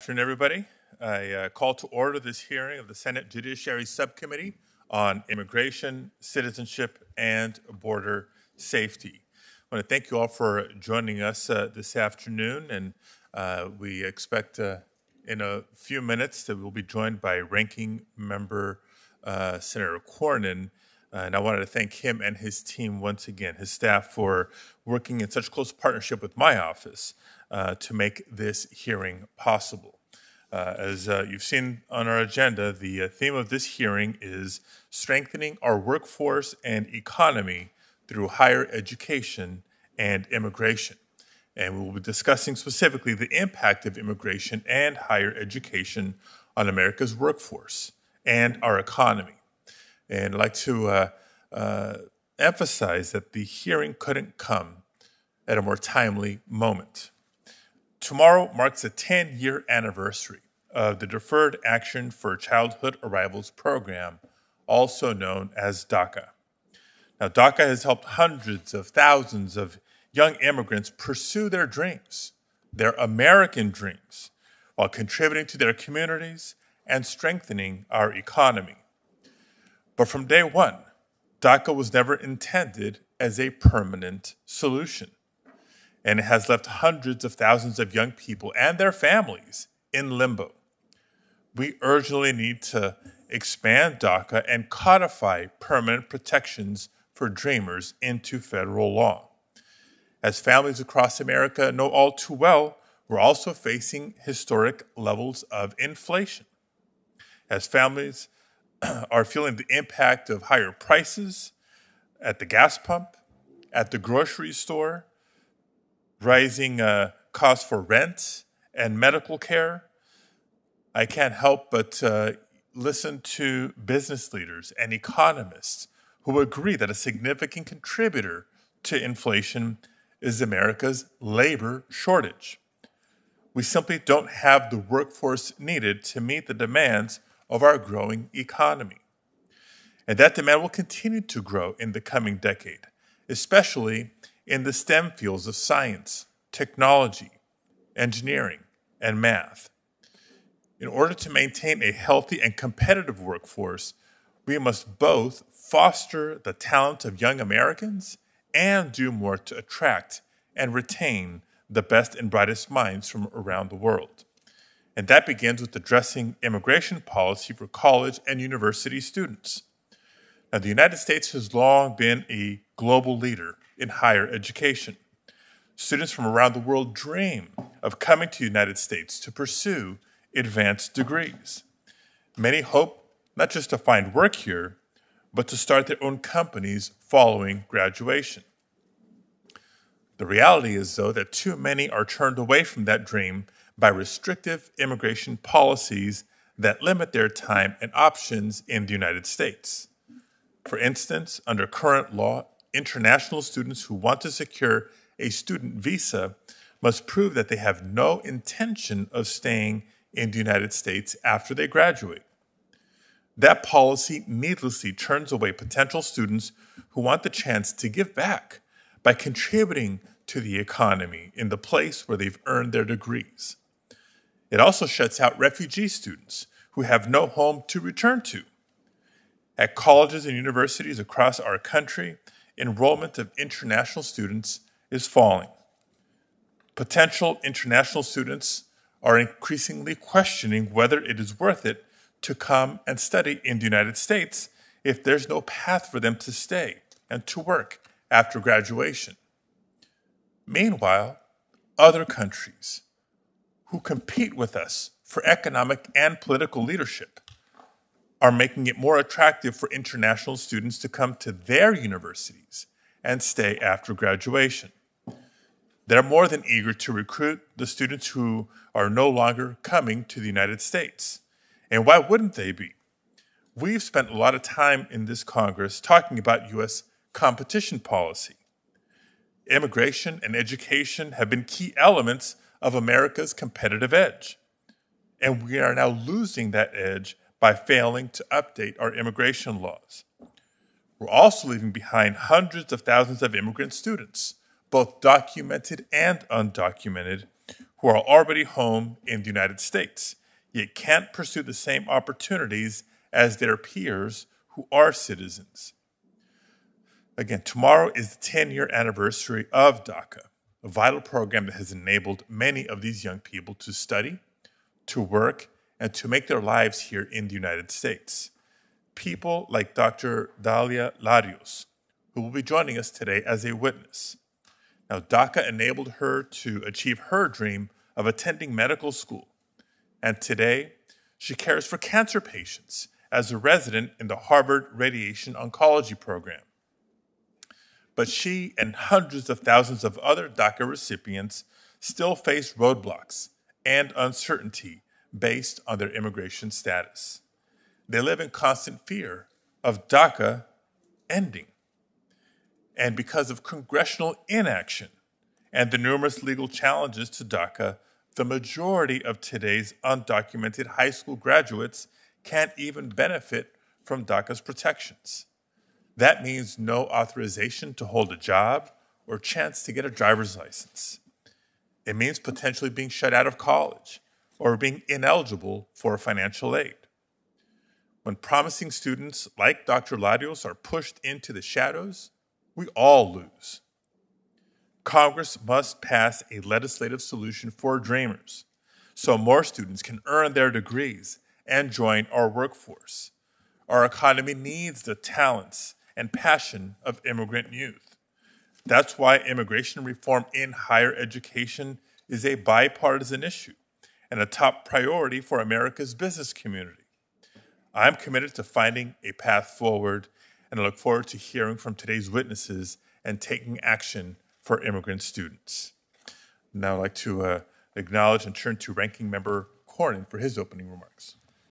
afternoon, everybody. I call to order this hearing of the Senate Judiciary Subcommittee on Immigration, Citizenship, and Border Safety. I want to thank you all for joining us this afternoon, and we expect in a few minutes that we'll be joined by Ranking Member Senator Cornyn. And I wanted to thank him and his team once again, his staff, for working in such close partnership with my office to make this hearing possible. As you've seen on our agenda, the theme of this hearing is strengthening our workforce and economy through higher education and immigration. And we will be discussing specifically the impact of immigration and higher education on America's workforce and our economy. And I'd like to emphasize that the hearing couldn't come at a more timely moment. Tomorrow marks the 10-year anniversary of the Deferred Action for Childhood Arrivals program, also known as DACA. Now, DACA has helped hundreds of thousands of young immigrants pursue their dreams, their American dreams, while contributing to their communities and strengthening our economy. But from day one, DACA was never intended as a permanent solution, and it has left hundreds of thousands of young people and their families in limbo. We urgently need to expand DACA and codify permanent protections for dreamers into federal law. As families across America know all too well, we're also facing historic levels of inflation. As families are feeling the impact of higher prices at the gas pump, at the grocery store, rising costs for rent and medical care, I can't help but listen to business leaders and economists who agree that a significant contributor to inflation is America's labor shortage. We simply don't have the workforce needed to meet the demands of our growing economy. And that demand will continue to grow in the coming decade, especially in the STEM fields of science, technology, engineering, and math. In order to maintain a healthy and competitive workforce, we must both foster the talent of young Americans and do more to attract and retain the best and brightest minds from around the world. And that begins with addressing immigration policy for college and university students. Now, the United States has long been a global leader in higher education. Students from around the world dream of coming to the United States to pursue advanced degrees. Many hope not just to find work here, but to start their own companies following graduation. The reality is, though, that too many are turned away from that dream by restrictive immigration policies that limit their time and options in the United States. For instance, under current law, international students who want to secure a student visa must prove that they have no intention of staying in the United States after they graduate. That policy needlessly turns away potential students who want the chance to give back by contributing to the economy in the place where they've earned their degrees. It also shuts out refugee students who have no home to return to. At colleges and universities across our country, enrollment of international students is falling. Potential international students are increasingly questioning whether it is worth it to come and study in the United States if there's no path for them to stay and to work after graduation. Meanwhile, other countries who compete with us for economic and political leadership are making it more attractive for international students to come to their universities and stay after graduation. They're more than eager to recruit the students who are no longer coming to the United States. And why wouldn't they be? We've spent a lot of time in this Congress talking about U.S. competition policy. Immigration and education have been key elements of America's competitive edge. And we are now losing that edge by failing to update our immigration laws. We're also leaving behind hundreds of thousands of immigrant students, both documented and undocumented, who who are already home in the United States, yet can't pursue the same opportunities as their peers who are citizens. Again, tomorrow is the 10-year anniversary of DACA, a vital program that has enabled many of these young people to study, to work, and to make their lives here in the United States. People like Dr. Dalia Larios, who will be joining us today as a witness. Now, DACA enabled her to achieve her dream of attending medical school, and today she cares for cancer patients as a resident in the Harvard Radiation Oncology Program. But she and hundreds of thousands of other DACA recipients still face roadblocks and uncertainty based on their immigration status. They live in constant fear of DACA ending. And because of congressional inaction and the numerous legal challenges to DACA, the majority of today's undocumented high school graduates can't even benefit from DACA's protections. That means no authorization to hold a job or chance to get a driver's license. It means potentially being shut out of college or being ineligible for financial aid. When promising students like Dr. Larios are pushed into the shadows, we all lose. Congress must pass a legislative solution for dreamers so more students can earn their degrees and join our workforce. Our economy needs the talents and passion of immigrant youth. That's why immigration reform in higher education is a bipartisan issue and a top priority for America's business community. I'm committed to finding a path forward, and I look forward to hearing from today's witnesses and taking action for immigrant students. Now I'd like to acknowledge and turn to Ranking Member Cornyn for his opening remarks.